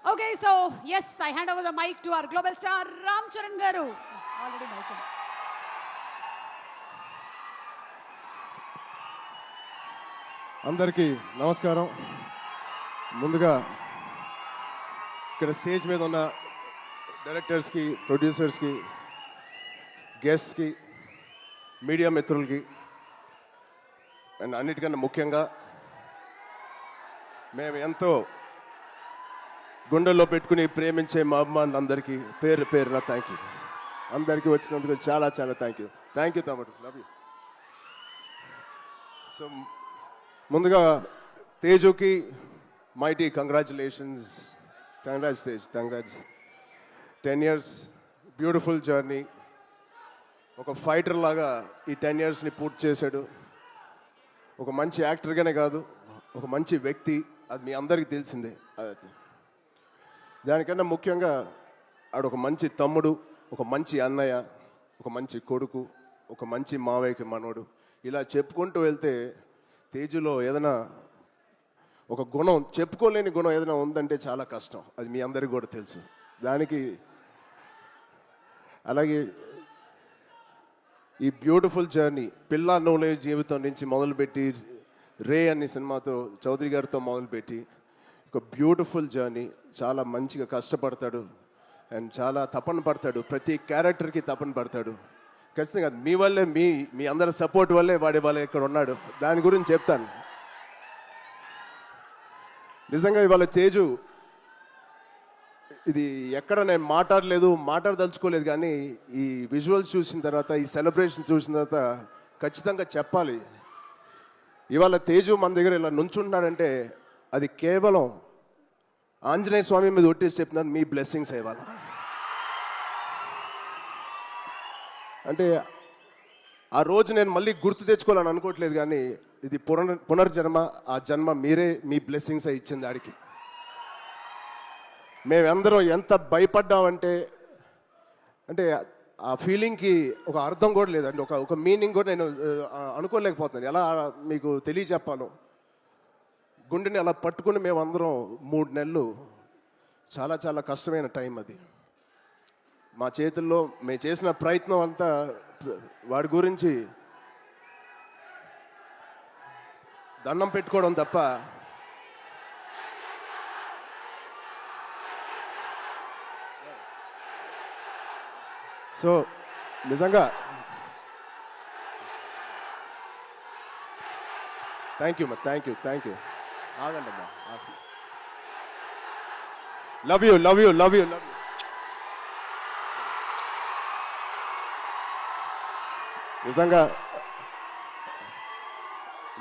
Okay, so yes, I hand over the mic to our global star Ram Charan Garu. Already mic. అందరికీ నమస్కారం. ముందుగా ఇక్కడ stage మీద ఉన్న డైరెక్టర్స్కి, ప్రొడ్యూసర్స్కి, గెస్ట్స్కి, మీడియా మిత్రులకి అండ్ అన్నిటికన్నా ముఖ్యంగా మేము ఎంతో గుండెల్లో పెట్టుకుని ప్రేమించే మా అభిమానులందరికీ పేరు పేరున థ్యాంక్ యూ. అందరికీ వచ్చినందుకు చాలా చాలా థ్యాంక్ యూ తమ్ముడు, లవ్ యూ. సో ముందుగా తేజుకి mighty congratulations. Tej, congrats. 10 years beautiful journey. ఒక ఫైటర్ లాగా ఈ 10 yearsని పూర్తి చేశాడు. ఒక మంచి యాక్టర్గానే కాదు, ఒక మంచి వ్యక్తి, అది మీ అందరికీ తెలిసిందే. దానికన్నా ముఖ్యంగా ఆడు ఒక మంచి తమ్ముడు, ఒక మంచి అన్నయ్య, ఒక మంచి కొడుకు, ఒక మంచి మావయ్యకి మనోడు. ఇలా చెప్పుకుంటూ వెళ్తే తేజులో ఏదైనా ఒక గుణం, చెప్పుకోలేని గుణం ఏదైనా ఉందంటే చాలా కష్టం. అది మీ అందరికీ కూడా తెలుసు. దానికి అలాగే ఈ బ్యూటిఫుల్ జర్నీ పిల్ల నోలే జీవితం నుంచి మొదలుపెట్టి రే అనే సినిమాతో చౌదరి గారితో మొదలుపెట్టి ఒక బ్యూటిఫుల్ జర్నీ. చాలా మంచిగా కష్టపడతాడు అండ్ చాలా తపన పడతాడు. ప్రతి క్యారెక్టర్కి తపన పడతాడు. ఖచ్చితంగా మీ వల్లే, మీ అందరి సపోర్ట్ వల్లే వాడి వాళ్ళే ఇక్కడ ఉన్నాడు. దాని గురించి చెప్తాను. నిజంగా ఇవాళ తేజు ఇది ఎక్కడ నేను మాట్లాడదలుచుకోలేదు, కానీ ఈ విజువల్స్ చూసిన తర్వాత, ఈ సెలబ్రేషన్ చూసిన తర్వాత ఖచ్చితంగా చెప్పాలి. ఇవాళ తేజు మన దగ్గర ఇలా నుంచుంటున్నాడంటే అది కేవలం ఆంజనేయ స్వామి మీద ఒట్టేసి చెప్తున్నాను, మీ బ్లెస్సింగ్స్ ఇవాళ. అంటే ఆ రోజు నేను మళ్ళీ గుర్తు తెచ్చుకోవాలని అనుకోవట్లేదు, కానీ ఇది పునర్జన్మ. ఆ జన్మ మీరే, మీ బ్లెస్సింగ్స్ ఇచ్చింది ఆడికి. మేమందరం ఎంత భయపడ్డామంటే, అంటే ఆ ఫీలింగ్కి ఒక అర్థం కూడా లేదండి, ఒక మీనింగ్ కూడా నేను అనుకోలేకపోతున్నాను. ఎలా మీకు తెలియచెప్పాలో. గుండెని అలా పట్టుకుని మేమందరం 3 నెలలు, చాలా చాలా కష్టమైన టైం అది. మా చేతుల్లో మేము చేసిన ప్రయత్నం అంతా వాడి గురించి దండం పెట్టుకోవడం తప్ప సో నిజంగా థ్యాంక్ యూ ఆగండి అమ్మా. Love you.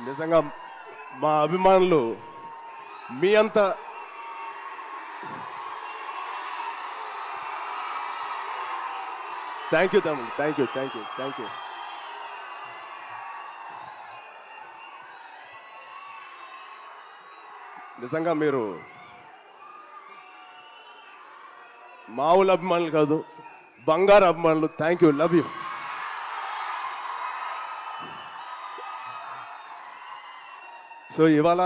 నిజంగా మా అభిమానులు మీ అంతా థ్యాంక్ యూ తమ్ముడు, థ్యాంక్ యూ. నిజంగా మీరు మామూలు అభిమానులు కాదు, బంగారు అభిమానులు. Thank you, love you. So ఇవాళ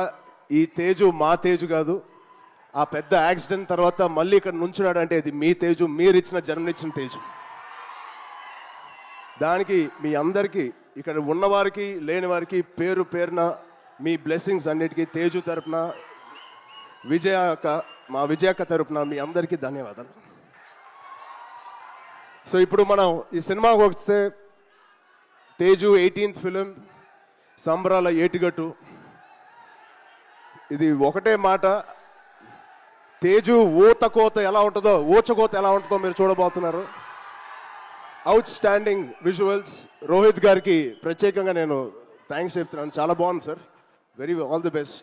ఈ తేజు మా తేజు కాదు. ఆ పెద్ద యాక్సిడెంట్ తర్వాత మళ్ళీ ఇక్కడ నుంచున్నాడు అంటే ఇది మీ తేజు, మీరిచ్చిన జన్మనిచ్చిన తేజు. దానికి మీ అందరికీ, ఇక్కడ ఉన్నవారికి లేని వారికి పేరు పేరున మీ బ్లెస్సింగ్స్ అన్నిటికీ తేజు తరపున, మా విజయక్క తరపున మీ అందరికీ ధన్యవాదాలు. సో ఇప్పుడు మనం ఈ సినిమాకి వస్తే, తేజు 18th ఫిలిం, సంబరాల ఏటిగట్టు. ఇది ఒకటే మాట, తేజు ఊచకోత ఎలా ఉంటుందో మీరు చూడబోతున్నారు. Out standing visuals. రోహిత్ గారికి ప్రత్యేకంగా నేను థ్యాంక్స్ చెప్తున్నాను. చాలా బాగుంది సార్, ఆల్ ది బెస్ట్.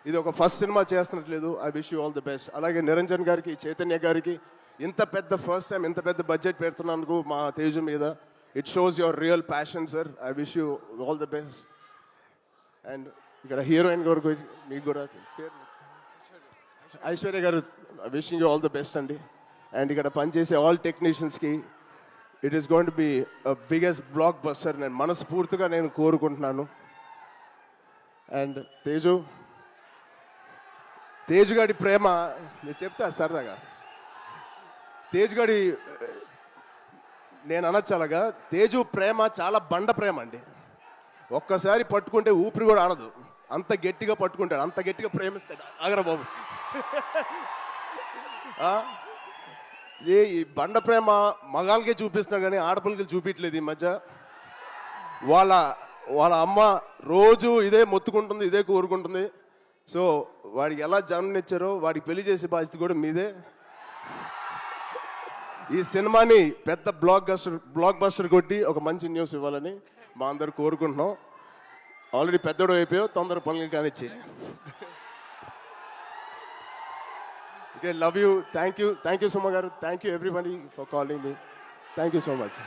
ఇది ఒక ఫస్ట్ సినిమా చేస్తున్నట్లేదు. I wish you all the best. అలాగే నిరంజన్ గారికి, చైతన్య గారికి ఫస్ట్ టైం ఇంత పెద్ద బడ్జెట్ పెడుతున్నందుకు మా తేజు మీద. It shows your real passion sir. I wish you all the best. And ఇక్కడ హీరోయిన్ గారు మీకు కూడా ఐశ్వర్య గారు, wishing you all the best అండి. అండ్ ఇక్కడ పనిచేసే ఆల్ టెక్నీషియన్స్కి it is going to be biggest blockbuster నేను మనస్ఫూర్తిగా కోరుకుంటున్నాను. అండ్ తేజు, తేజుగాడి ప్రేమ నేను చెప్తా సరదాగా. తేజుగాడి నేను అనొచ్చు అలాగా, తేజు ప్రేమ చాలా బండ ప్రేమ అండి. ఒక్కసారి పట్టుకుంటే ఊపిరి కూడా ఆడదు, అంత గట్టిగా పట్టుకుంటాడు, అంత గట్టిగా ప్రేమిస్తాడు. ఆగరా బాబు. ఆ? ఈ బండ ప్రేమ మగాళ్ళకే చూపిస్తున్నాడు కానీ ఆడపిల్లకి చూపించలేదు ఈ మధ్య. వాళ్ళ అమ్మ రోజు ఇదే మొత్తుకుంటుంది, ఇదే కోరుకుంటుంది. సో వాడికి ఎలా జన్మనిచ్చారో వాడికి పెళ్లి చేసే బాధ్యత కూడా మీదే. ఈ సినిమాని పెద్ద బ్లాక్ బస్టర్ కొట్టి ఒక మంచి న్యూస్ ఇవ్వాలని మా అందరు కోరుకుంటున్నాం. ఆల్రెడీ పెద్దోడు అయిపోయావు, తొందర పనులు కానిచ్చి. Okay, love you, thank you Suma గారు, thank you everybody for calling me, thank you so much.